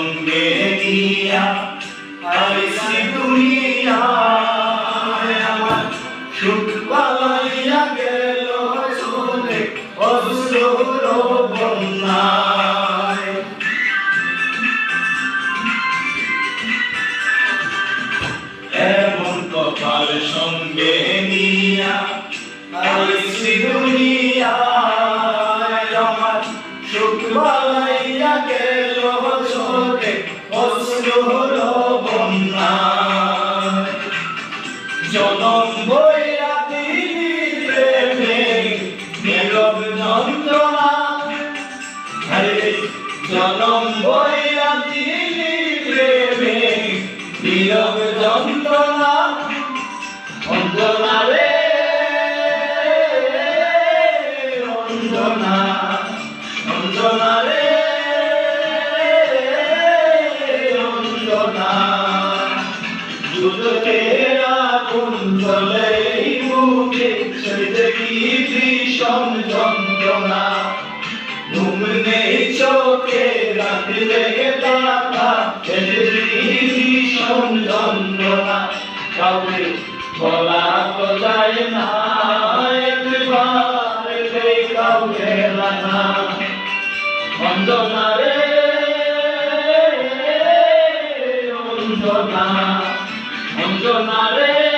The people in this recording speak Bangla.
সঙ্গে নিয়া আইছি দুনিয়ায় আমার সুখ পালাইয়া গেল চলে অশ্রুর বন্যায়। এমন কপাল সঙ্গে নিয়া আইছি দুনিয়ায় আমার সুখ পালাইয়া গেল চলে অশ্রুর বন্যায়। জনম বইরা দিলে নীরব যন্ত্রণা, জনম বইরা দিলে নীরব যন্ত্রণা। অঞ্জনা রে অঞ্জনা, অঞ্জনা রে অঞ্জনা। দুঃখের আগুন জ্বলে বুকে সইতে কি ভীষণ যন্ত্রণা। ঘুম নেই চোখে রাতে জেগে থাকা ভীষণ যন্ত্রণা। কাউকে বলা তো যায় না একবার কাউকে না। অঞ্জনা রে অঞ্জনা, অঞ্জনা রে।